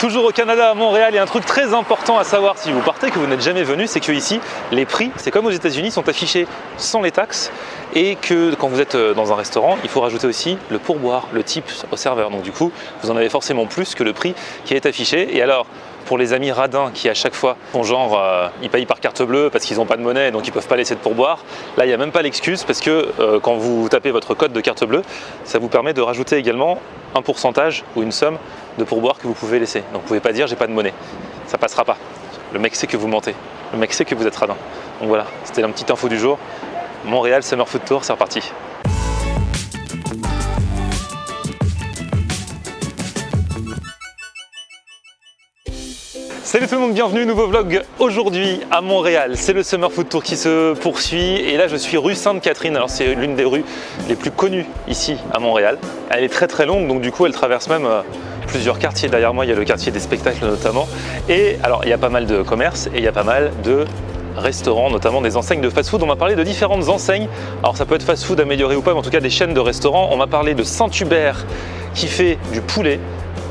Toujours au Canada, à Montréal, il y a un truc très important à savoir si vous partez, que vous n'êtes jamais venu, c'est que ici, les prix, c'est comme aux États-Unis, sont affichés sans les taxes et que quand vous êtes dans un restaurant, il faut rajouter aussi le pourboire, le tip au serveur. Donc du coup, vous en avez forcément plus que le prix qui est affiché. Et alors, pour les amis radins qui à chaque fois font genre ils payent par carte bleue parce qu'ils n'ont pas de monnaie donc ils ne peuvent pas laisser de pourboire, là il n'y a même pas l'excuse parce que quand vous tapez votre code de carte bleue, ça vous permet de rajouter également un pourcentage ou une somme de pourboire que vous pouvez laisser. Donc vous ne pouvez pas dire j'ai pas de monnaie, ça passera pas. Le mec sait que vous mentez, le mec sait que vous êtes radin. Donc voilà, c'était la petite info du jour. Montréal Summer Food Tour, c'est reparti. Salut tout le monde, bienvenue, nouveau vlog aujourd'hui à Montréal. C'est le Summer Food Tour qui se poursuit et là je suis rue Sainte-Catherine. Alors c'est l'une des rues les plus connues ici à Montréal. Elle est très très longue donc du coup elle traverse même plusieurs quartiers. Derrière moi il y a le quartier des spectacles notamment. Et alors il y a pas mal de commerces et il y a pas mal de restaurants, notamment des enseignes de fast-food. On m'a parlé de différentes enseignes. Alors ça peut être fast-food amélioré ou pas, mais en tout cas des chaînes de restaurants. On m'a parlé de Saint-Hubert qui fait du poulet.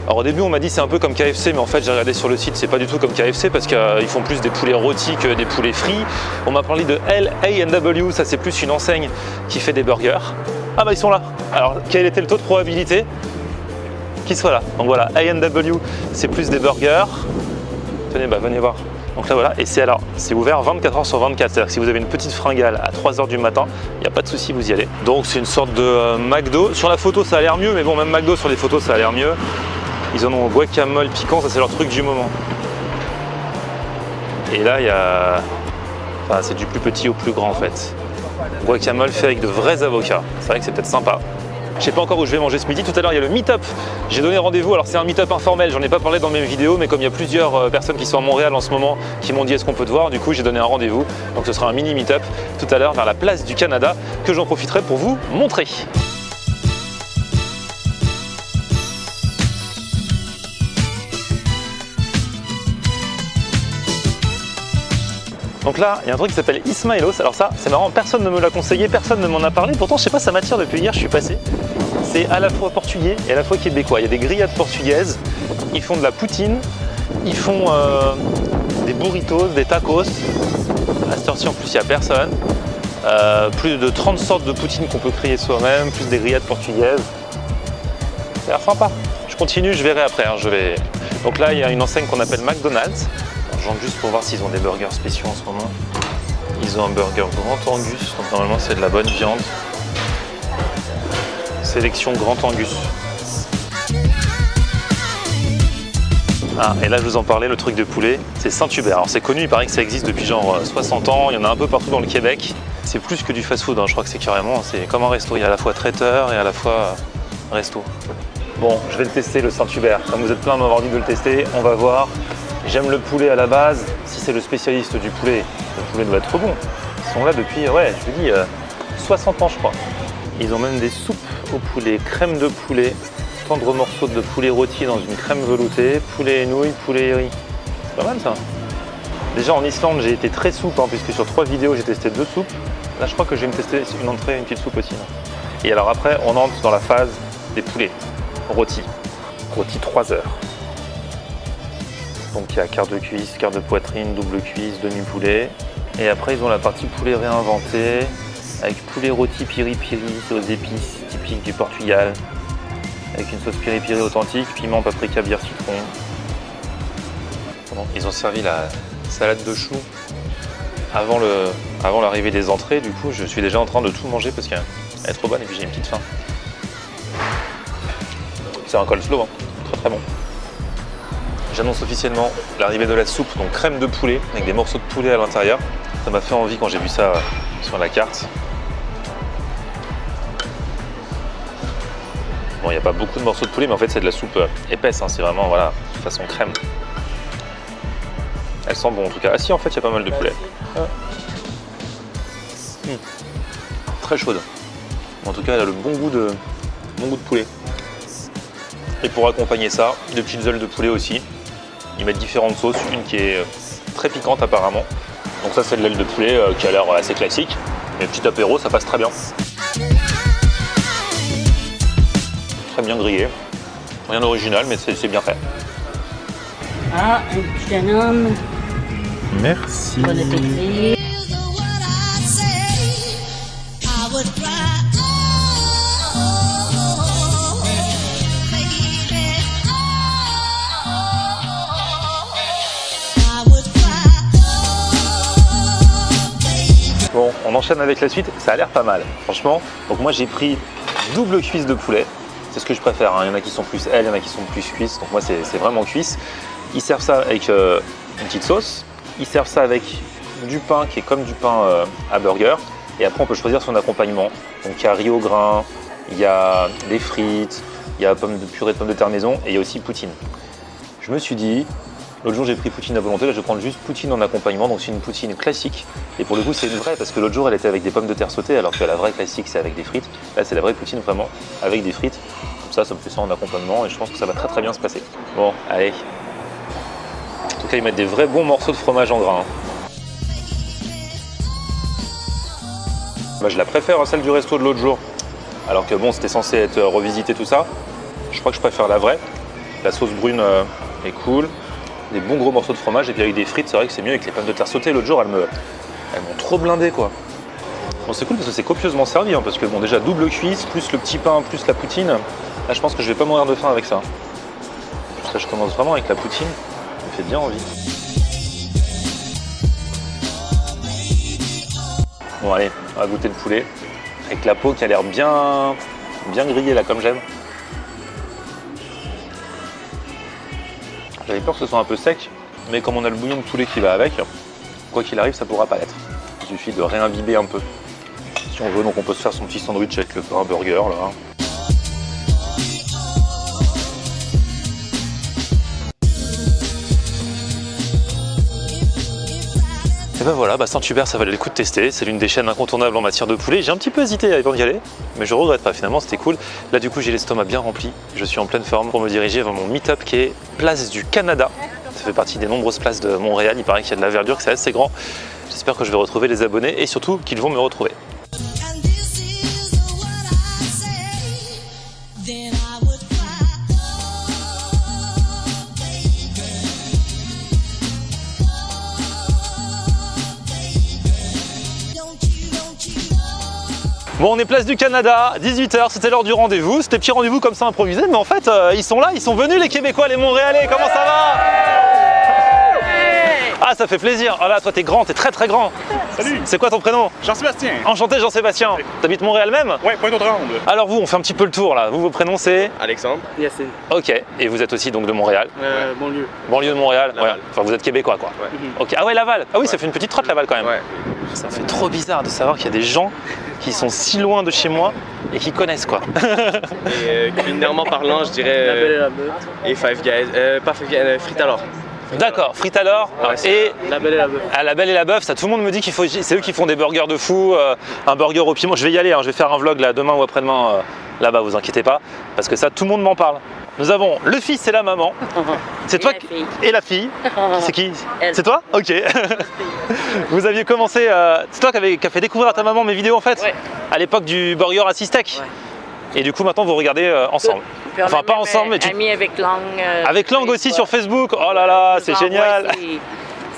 Alors au début on m'a dit c'est un peu comme KFC, mais en fait j'ai regardé sur le site, c'est pas du tout comme KFC parce qu'ils font plus des poulets rôtis que des poulets frits. On m'a parlé de L.A.&W, ça c'est plus une enseigne qui fait des burgers. Ah bah ils sont là. Alors quel était le taux de probabilité qu'ils soient là? Donc voilà, A&W c'est plus des burgers. Tenez, bah venez voir. Donc là voilà, et c'est ouvert 24 h sur 24, c'est-à-dire que si vous avez une petite fringale à 3 h du matin, il n'y a pas de souci, vous y allez. Donc c'est une sorte de McDo. Sur la photo ça a l'air mieux, mais bon même McDo sur les photos ça a l'air mieux. Ils en ont au guacamole piquant, ça c'est leur truc du moment. Et là il y a... Enfin c'est du plus petit au plus grand en fait. Guacamole fait avec de vrais avocats, c'est vrai que c'est peut-être sympa. Je sais pas encore où je vais manger ce midi. Tout à l'heure il y a le meet-up. J'ai donné rendez-vous, alors c'est un meet-up informel, j'en ai pas parlé dans mes vidéos, mais comme il y a plusieurs personnes qui sont à Montréal en ce moment qui m'ont dit est-ce qu'on peut te voir, du coup j'ai donné un rendez-vous. Donc ce sera un mini meet-up tout à l'heure vers la place du Canada que j'en profiterai pour vous montrer. Donc là, il y a un truc qui s'appelle Ismaelos. Alors ça, c'est marrant, personne ne me l'a conseillé, personne ne m'en a parlé. Pourtant, je sais pas, ça m'attire depuis hier, je suis passé. C'est à la fois portugais et à la fois québécois. Il y a des grillades portugaises, ils font de la poutine, ils font des burritos, des tacos. À cette heure-ci, en plus, il n'y a personne. Plus de 30 sortes de poutine qu'on peut créer soi-même, plus des grillades portugaises. Ça a l'air sympa. Je continue, je verrai après. Donc là, il y a une enseigne qu'on appelle McDonald's. Je rentre juste pour voir s'ils ont des burgers spéciaux en ce moment. Ils ont un burger Grand Angus, donc normalement c'est de la bonne viande. Sélection Grand Angus. Ah, et là je vous en parlais, le truc de poulet, c'est Saint-Hubert. Alors c'est connu, il paraît que ça existe depuis genre 60 ans, il y en a un peu partout dans le Québec. C'est plus que du fast-food, je crois que c'est carrément, c'est comme un resto, il y a à la fois traiteur et à la fois resto. Bon, je vais le tester le Saint-Hubert, comme vous êtes plein de m'avoir dit de le tester, on va voir. J'aime le poulet à la base, si c'est le spécialiste du poulet, le poulet doit être bon. Ils sont là depuis, ouais, je vous dis, 60 ans je crois. Ils ont même des soupes au poulet, crème de poulet, tendres morceaux de poulet rôti dans une crème veloutée, poulet et nouilles, poulet et riz. C'est pas mal ça. Déjà en Islande j'ai été très soupe, puisque sur 3 vidéos j'ai testé 2 soupes. Là je crois que je vais me tester une entrée et une petite soupe aussi. Et alors après on entre dans la phase des poulets rôtis. Rôti 3 heures. Donc il y a quart de cuisse, quart de poitrine, double cuisse, demi-poulet. Et après ils ont la partie poulet réinventé, avec poulet rôti piri-piri aux épices typiques du Portugal, avec une sauce piri-piri authentique, piment, paprika, bière, citron. Bon, ils ont servi la salade de choux avant l'arrivée des entrées, du coup je suis déjà en train de tout manger parce qu'elle est trop bonne et puis j'ai une petite faim. C'est un coleslaw, très très bon. J'annonce officiellement l'arrivée de la soupe, donc crème de poulet avec des morceaux de poulet à l'intérieur. Ça m'a fait envie quand j'ai vu ça sur la carte. Bon, il n'y a pas beaucoup de morceaux de poulet, mais en fait c'est de la soupe épaisse, c'est vraiment voilà, façon crème. Elle sent bon en tout cas. Ah si, en fait il y a pas mal de poulet. Très chaude. En tout cas elle a le bon goût de poulet. Et pour accompagner ça, de petites ailes de poulet aussi. Ils mettent différentes sauces, une qui est très piquante apparemment. Donc ça c'est de l'aile de poulet qui a l'air assez classique. Mais petit apéro, ça passe très bien. Très bien grillé. Rien d'original mais c'est bien fait. Ah, un petit canum. Merci. Bon appétit. Bon, on enchaîne avec la suite, ça a l'air pas mal, franchement. Donc moi j'ai pris double cuisse de poulet, c'est ce que je préfère, hein. Il y en a qui sont plus ailes, il y en a qui sont plus cuisses, donc moi c'est vraiment cuisse. Ils servent ça avec une petite sauce, ils servent ça avec du pain qui est comme du pain à burger, et après on peut choisir son accompagnement. Donc il y a riz au grain, il y a des frites, il y a purée de pommes de terre maison, et il y a aussi poutine. Je me suis dit, l'autre jour j'ai pris poutine à volonté, là je vais prendre juste poutine en accompagnement, donc c'est une poutine classique. Et pour le coup c'est une vraie, parce que l'autre jour elle était avec des pommes de terre sautées, alors que la vraie classique c'est avec des frites. Là c'est la vraie poutine vraiment avec des frites. Comme ça me fait ça en accompagnement et je pense que ça va très bien se passer. Bon, allez. En tout cas ils mettent des vrais bons morceaux de fromage en grain. Bah, je la préfère à celle du resto de l'autre jour. Alors que bon, c'était censé être revisité tout ça. Je crois que je préfère la vraie. La sauce brune est cool. Des bons gros morceaux de fromage et puis avec des frites, c'est vrai que c'est mieux avec les pommes de terre sautées. L'autre jour, elles m'ont trop blindé quoi. Bon, c'est cool parce que c'est copieusement servi hein, parce que bon, déjà double cuisse, plus le petit pain, plus la poutine. Là, je pense que je vais pas mourir de faim avec ça. Parce que je commence vraiment avec la poutine. Ça me fait bien envie. Bon, allez, on va goûter le poulet. Avec la peau qui a l'air bien grillée là, comme j'aime. J'avais peur que ce soit un peu sec, mais comme on a le bouillon de poulet qui va avec, quoi qu'il arrive, ça pourra pas l'être. Il suffit de réimbiber un peu. Si on veut, donc on peut se faire son petit sandwich avec le pain burger là. Et ben voilà, Saint-Hubert, ça valait le coup de tester. C'est l'une des chaînes incontournables en matière de poulet. J'ai un petit peu hésité avant d'y aller, mais je regrette pas. Finalement, c'était cool. Là, du coup, j'ai l'estomac bien rempli. Je suis en pleine forme pour me diriger vers mon meet-up qui est Place du Canada. Ça fait partie des nombreuses places de Montréal. Il paraît qu'il y a de la verdure, que c'est assez grand. J'espère que je vais retrouver les abonnés et surtout qu'ils vont me retrouver. Bon, on est place du Canada, 18 h, c'était l'heure du rendez-vous. C'était petit rendez-vous comme ça improvisé, mais en fait, ils sont là, ils sont venus les Québécois, les Montréalais, comment ça va? Ah, ça fait plaisir. Ah là, toi, t'es grand, t'es très très grand. Salut. C'est quoi ton prénom? Jean-Sébastien. Enchanté, Jean-Sébastien. T'habites Montréal même? Ouais, Pointe-aux-Trembles. Alors vous, on fait un petit peu le tour là. Vous, vos prénoms c'est? Alexandre. Yacine. Ok, et vous êtes aussi donc de Montréal? Banlieue. Banlieue de Montréal? Laval. Ouais. Enfin, vous êtes québécois quoi? Ouais. Ok, ah ouais, Laval. Ah oui, ça fait une petite trotte Laval quand même. Ouais. Ça me fait trop bizarre de savoir qu'il y a des gens qui sont si loin de chez moi et qui connaissent quoi. Et culinairement parlant, je dirais. La Belle et la Bœuf. Et Five Guys. Pas Five Guys, Frites alors. D'accord, frites alors. Ouais, Et La Belle et la Bœuf. à la Belle et la Bœuf, ça tout le monde me dit qu'il faut. C'est eux qui font des burgers de fou, un burger au piment. Je vais y aller, hein, je vais faire un vlog là demain ou après-demain là-bas, vous inquiétez pas, parce que ça tout le monde m'en parle. Nous avons le fils et la maman. C'est toi la fille. et la fille. C'est qui? Elle. C'est toi? Ok. Vous aviez commencé. C'est toi qui a fait découvrir à ta maman mes vidéos en fait? Ouais. À l'époque du burger à 6 steaks. Ouais. Et du coup maintenant vous regardez ensemble. Puis on Enfin a pas même ensemble mais tu. Ami avec Lang. Avec Lang aussi sur Facebook. Oh là là, c'est génial.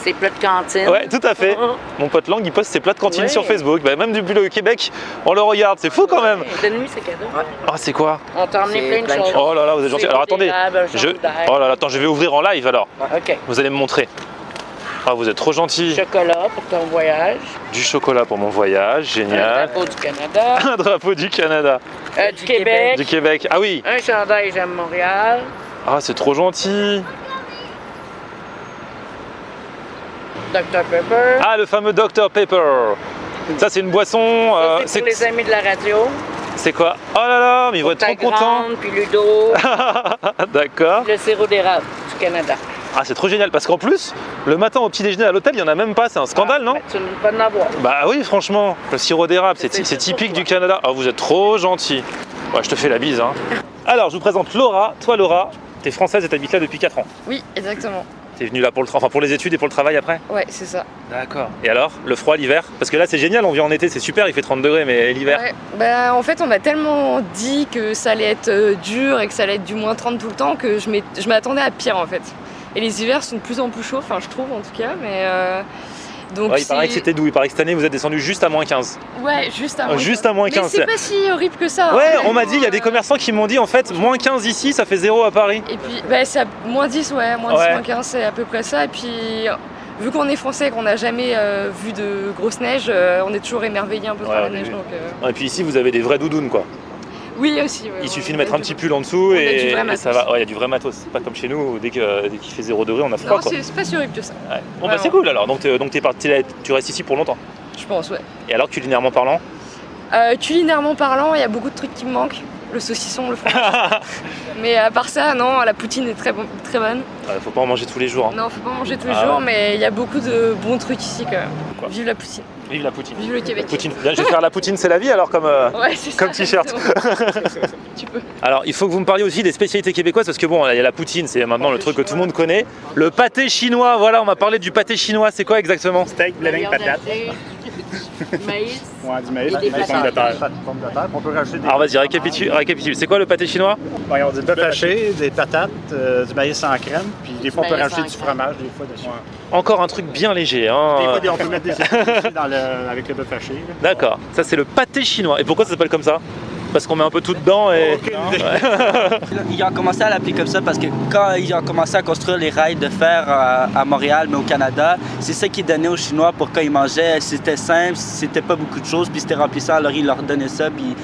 C'est plats de cantine. Ouais, tout à fait. Mon pote Lang, il poste ses plats de cantine Ouais. sur Facebook. Bah, même depuis le Québec, on le regarde. C'est fou quand même. Donne-lui ses cadeaux. Ah, c'est quoi? On t'a emmené plein de choses. Oh là là, vous êtes gentil. Alors attendez, oh là là, attends, je vais ouvrir en live alors. Ok. Vous allez me montrer. Ah, vous êtes trop gentil. Chocolat pour ton voyage. Du chocolat pour mon voyage, Un génial. drapeau du Canada. Un drapeau du Canada. Du Québec. Du Québec. Ah oui. Un chandail J'aime Montréal. Ah, c'est trop gentil. Dr Pepper. Ah, le fameux Dr Pepper. Ça, c'est une boisson. Ça, c'est pour les amis de la radio. C'est quoi? Oh là là, mais ils vont être Ta trop contents. grande, puis Ludo. D'accord. Le sirop d'érable du Canada. Ah, c'est trop génial parce qu'en plus, le matin au petit déjeuner à l'hôtel, il n'y en a même pas. C'est un scandale, non? Tu ne peux pas en avoir. Bah oui, franchement, le sirop d'érable, c'est typique du Canada. Ah, vous êtes trop gentil. Ouais, je te fais la bise, hein. Alors, je vous présente Laura. Toi, Laura, t'es française et t'habites là depuis 4 ans. Oui, exactement. T'es venue là pour les études et pour le travail après? Ouais, c'est ça. D'accord. Et alors, le froid, l'hiver? Parce que là, c'est génial, on vient en été, c'est super, il fait 30 degrés, mais l'hiver? Ouais. Bah, en fait, on m'a tellement dit que ça allait être dur et que ça allait être du moins 30 tout le temps que je m'attendais à pire en fait. Et les hivers sont de plus en plus chauds, enfin je trouve en tout cas, mais donc Ouais, il paraît que c'était doux, il paraît que cette année vous êtes descendu juste à moins 15. Ouais, juste à moins 15. Juste à moins Mais 15. c'est pas si horrible que ça. Ouais, hein. on m'a dit, il y a des commerçants qui m'ont dit en fait moins 15 ici, ça fait 0 à Paris. Et puis bah, c'est à moins 10, ouais, moins 10, Ouais. moins 15, c'est à peu près ça. Et puis vu qu'on est français et qu'on n'a jamais vu de grosse neige, on est toujours émerveillé un peu par Ouais, la on est neige. vu. Donc, Et puis ici vous avez des vraies doudounes quoi. oui aussi. Ouais, Il suffit ouais, de mettre un petit pull en dessous On a du vrai et ça matos. va. Ouais, il y a du vrai matos. C'est pas comme chez nous où dès qu'il fait 0 degré on a froid Non, quoi. c'est pas si horrible que ça, Ouais. Bon bah Vraiment. c'est cool alors, donc t'es parti, tu restes ici pour longtemps. je pense, ouais. Et alors culinairement parlant? Culinairement parlant, il y a beaucoup de trucs qui me manquent. Le saucisson, le fromage. Mais à part ça, non, la poutine est très bonne. Faut pas en manger tous les jours. Hein. Non, faut pas manger tous les Ah jours, ouais. mais il y a beaucoup de bons trucs ici quand même. Quoi Vive la poutine. Vive la poutine. Vive le Québec. Poutine. Bien, je vais faire la poutine c'est la vie alors comme, Ouais, c'est comme ça, t-shirt. exactement. Tu peux. Alors il faut que vous me parliez aussi des spécialités québécoises parce que bon, il y a la poutine, c'est maintenant le truc que tout le monde connaît. Le pâté chinois, voilà, on m'a parlé du pâté chinois, c'est quoi exactement? Steak, blé, Viande patate. hachée, maïs. Ouais, du maïs, Et des maïs, patates. pomme de terre. Pomme de terre. On peut rajouter des... Alors vas-y, récapitule. C'est quoi le pâté chinois? Ouais, on dit bœuf haché, des patates, du maïs sans crème, puis des fois on peut Maïs rajouter sans du crème. fromage, des fois dessus. Encore un truc bien léger. Des Hein. fois, on peut mettre des épices aussi avec le bœuf haché. là. D'accord, ça c'est le pâté chinois. Et pourquoi ça s'appelle comme ça? Parce qu'on met un peu tout dedans et... Aucune idée. Ils ont commencé à l'appeler comme ça parce que quand ils ont commencé à construire les rails de fer à Montréal, mais au Canada, c'est ça qu'ils donnaient aux Chinois pour quand ils mangeaient. C'était simple, c'était pas beaucoup de choses, puis c'était remplissant, alors ils leur donnaient ça, puis,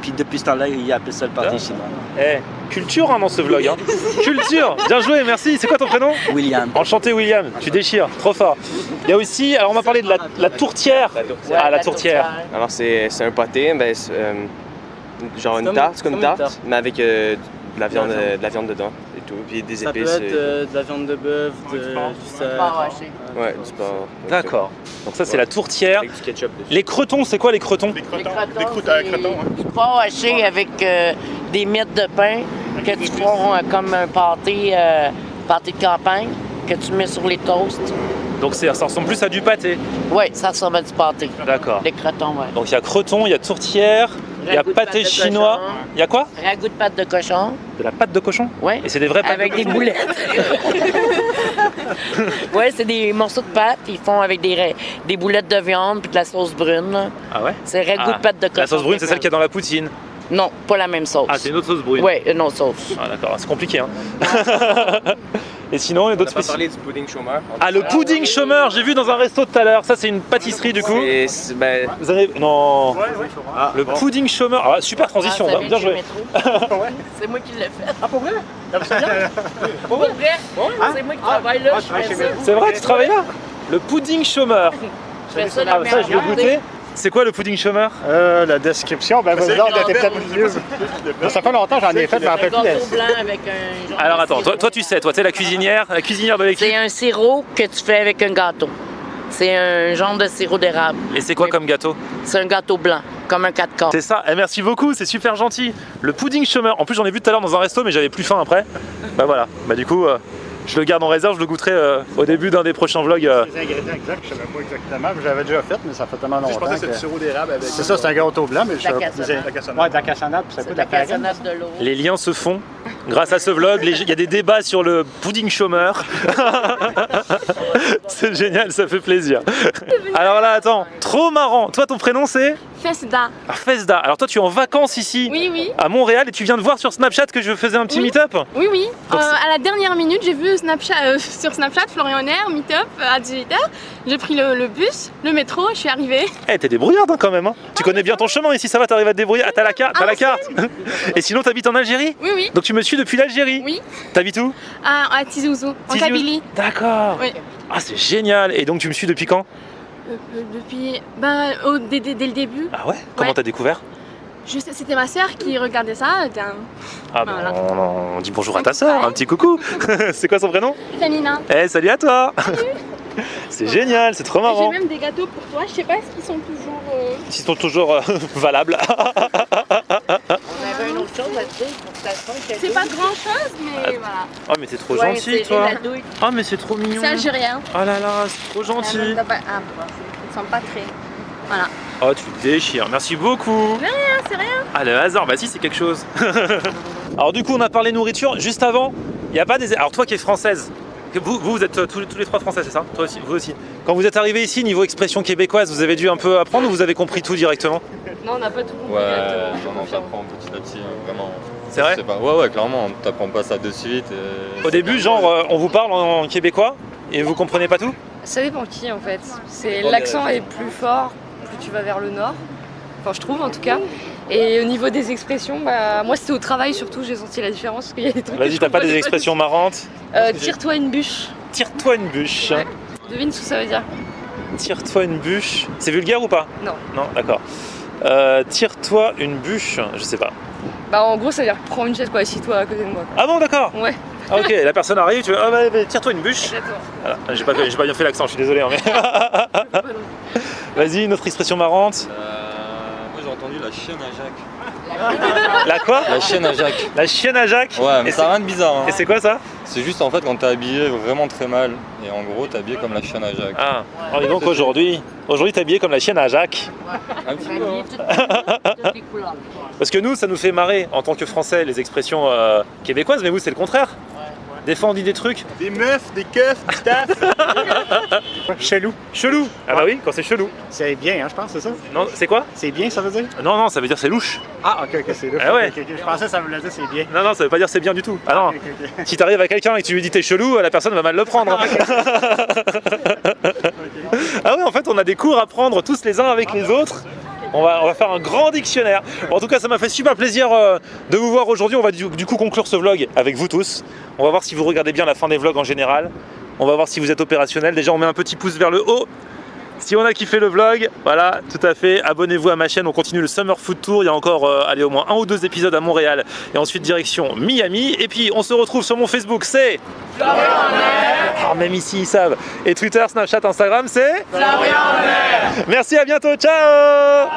puis depuis ce temps-là, ils appelaient ça le pâté chinois. Eh, culture hein, dans ce vlog. Hein. Culture. Bien joué, merci. C'est quoi ton prénom? William. Enchanté William, tu déchires, trop fort. Il y a aussi, alors on m'a parlé de la tourtière. Ah, la tourtière. Alors, c'est un pâté, ben, genre une tarte, c'est comme une tarte, mais avec de la viande dedans et tout, puis des Ça peut épices. être de la viande de bœuf, du Pas haché. Ouais, du porc. D'accord. Donc ça c'est la tourtière. Avec du ketchup dessus. Les cretons, c'est quoi les cretons? Des Les crotons. crotons, Des crotons, hein. du porc haché avec des miettes de pain que tu fais comme un pâté de campagne que tu mets sur les toasts. Donc ça ressemble plus à du pâté. Oui, ça ressemble à du pâté. D'accord. Les crotons, oui. Donc il y a creton, il y a tourtière, il y a Ragoût de pâté pâte de chinois. cochon. Il y a quoi? Ragoût de pâte de cochon. De la pâte de cochon? Oui. Et c'est des vraies pâtes Avec de des cochon? boulettes. Oui, c'est des morceaux de pâte. Ils font avec des boulettes de viande puis de la sauce brune. là. Ah ouais? C'est ragoût Ah, de pâte de cochon. la sauce brune, c'est celle qu'il y a dans la poutine. Non, pas la même sauce. Ah, c'est une autre sauce brune. Oui, une autre sauce. Ah d'accord, c'est compliqué hein. Et sinon, il y a On d'autres n'a pas spécialités. parlé du pudding chômeur. Ah, le pudding chômeur, j'ai vu dans un resto tout à l'heure. Ça, c'est une pâtisserie du coup. Ben, Vous avez. Non. ah, Le pudding chômeur. Ah, super transition, Ah, ça vient bien de joué. chez Métro. C'est moi qui l'ai fait. Ah, pour vrai? Pour vrai? C'est moi qui travaille là. Je fais ça. C'est vrai, tu travailles là? Le pudding chômeur. Je fais ça Ah, la ça, je veux merde. goûter. C'est quoi le pudding chômeur? La description, ben vas-y, on était peut-être mieux. Ça fait longtemps, j'en ai fait, je m'en Un rappelle plus. gâteau blanc avec un genre Alors de attends, sirop. toi tu sais, toi t'es la cuisinière de l'équipe. C'est un sirop que tu fais avec un gâteau. C'est un genre de sirop d'érable. Et c'est quoi comme gâteau? C'est un gâteau blanc, comme un 4 quarts. C'est ça, eh, merci beaucoup, c'est super gentil. Le pudding chômeur, en plus j'en ai vu tout à l'heure dans un resto mais j'avais plus faim après. Bah voilà, bah du coup je le garde en réserve, je le goûterai au début d'un des prochains vlogs. Les ingrédients exacts, je ne savais pas exactement. J'avais déjà fait, mais ça fait tellement longtemps. Je pensais que c'était que- du sirop d'érable avec. C'est ça, c'est un gâteau blanc, mais je La savais pas. cassonade. La cassonade. Ouais, de la cassonade, puis ça C'est coûte de la la farine. cassonade de l'eau. Les liens se font grâce à ce vlog, il y a des débats sur le pudding chômeur. C'est génial, ça fait plaisir. Alors là attends, trop marrant. Toi ton prénom c'est? Fesda. Ah, Fesda. Alors toi tu es en vacances ici Oui, oui. à Montréal et tu viens de voir sur Snapchat que je faisais un petit Oui. meet-up. Oui, oui. Donc, À la dernière minute, j'ai vu sur Snapchat Florian Air, meet-up à 18h. J'ai pris le bus, le métro, je suis arrivée. Eh, t'es débrouillarde hein, quand même. Hein. Tu connais bien ton chemin ici, ça va, t'arrives à te débrouiller. Ah, t'as la carte, t'as Ah, la carte. Et sinon, t'habites en Algérie? Oui, oui. Donc tu me suis depuis l'Algérie? Oui. T'habites où? À Tizouzou, en Tizi Ouzou. Kabylie. D'accord. Oui. Ah, c'est génial. Et donc tu me suis depuis quand? Depuis. Dès le début. Ah ouais? Comment Ouais. t'as découvert? C'était ma sœur qui regardait ça. Ah bah, Voilà. on dit bonjour à ta sœur, un petit coucou. C'est quoi son prénom? Fanina. Eh, salut à toi. C'est génial, c'est trop J'ai marrant. même des gâteaux pour toi. Je sais pas s'ils sont toujours. Ils sont toujours valables. On avait une autre chose à dire pour que ça se fasse. C'est pas grand chose, mais voilà. Oh, mais t'es trop Ouais, gentil, c'est toi. la douille. Oh, mais c'est trop mignon. C'est algérien. Oh là là, c'est trop gentil. Ils sont pas très. Voilà. Oh, tu te déchires. Merci beaucoup. C'est rien. Ah, le hasard, bah si, c'est quelque chose. Alors, du coup, on a parlé nourriture. Juste avant, il n'y a pas des. Alors, toi qui es française, Vous êtes tous les trois français, c'est ça? Toi aussi, vous aussi. Quand vous êtes arrivé ici, niveau expression québécoise, vous avez dû un peu apprendre ou vous avez compris tout directement? Non, on n'a pas tout compris. Ouais, non, t'apprends petit à petit, vraiment. C'est vrai? Ouais, clairement, t'apprends pas ça de suite. Au début, genre, on vous parle en québécois et vous comprenez pas tout? Ça dépend qui en fait. L'accent est plus fort, plus tu vas vers le nord. Enfin, je trouve en tout cas. Et au niveau des expressions, bah, moi c'était au travail surtout, j'ai senti la différence. Parce qu'il y a des trucs Vas-y, t'as pas des expressions marrantes? Tire-toi une bûche. Tire-toi une bûche. Ouais. Devine ce que ça veut dire. Tire-toi une bûche. C'est vulgaire ou pas? Non. Non, d'accord. Tire-toi une bûche, je sais pas. Bah en gros ça veut dire prends une chaise quoi, assis-toi à côté de moi. Quoi. Ah bon, d'accord. Ouais. Ah, ok, la personne arrive, tu veux, ah bah, tire-toi une bûche. Exactement. Voilà. J'ai pas bien fait l'accent, je suis désolé. Hein, mais... Vas-y, une autre expression marrante. Moi j'ai entendu la chienne à Jacques. La quoi? La chienne à Jacques. La chienne à Jacques? Ouais, mais Et ça n'a rien de bizarre. Hein. Et c'est quoi ça? C'est juste en fait quand t'es habillé vraiment très mal. Et en gros, t'es habillé comme la chienne à Jacques. Ah, alors, et donc aujourd'hui t'es habillé comme la chienne à Jacques. Un petit peu. Toutes les couleurs. Parce que nous, ça nous fait marrer en tant que Français les expressions québécoises, mais vous, c'est le contraire. Des fois, on dit des trucs. Des meufs, des keufs, du taf. Chelou. Chelou. Ah bah oui, quand c'est chelou. C'est bien, hein, je pense, c'est ça? Non, c'est quoi? C'est bien, ça veut dire? Non, ça veut dire c'est louche. Ah, ok, c'est là. Ah ouais. Ok. Je pensais que ça voulait dire c'est bien. Non, ça veut pas dire c'est bien du tout. Ah non. Ok. Si t'arrives à quelqu'un et que tu lui dis t'es chelou, la personne va mal le prendre. Ah ouais, en fait, on a des cours à prendre tous les uns avec les autres. On va faire un grand dictionnaire. Bon, en tout cas, ça m'a fait super plaisir de vous voir aujourd'hui. On va du coup conclure ce vlog avec vous tous. On va voir si vous regardez bien la fin des vlogs en général. On va voir si vous êtes opérationnel. Déjà, on met un petit pouce vers le haut. Si on a kiffé le vlog, voilà, tout à fait, abonnez-vous à ma chaîne, on continue le Summer Food Tour, il y a encore allez, au moins 1 ou 2 épisodes à Montréal et ensuite direction Miami. Et puis on se retrouve sur mon Facebook, c'est Florian Mer. Même ici ils savent. Et Twitter, Snapchat, Instagram, c'est Florian Mer. Merci, à bientôt, ciao.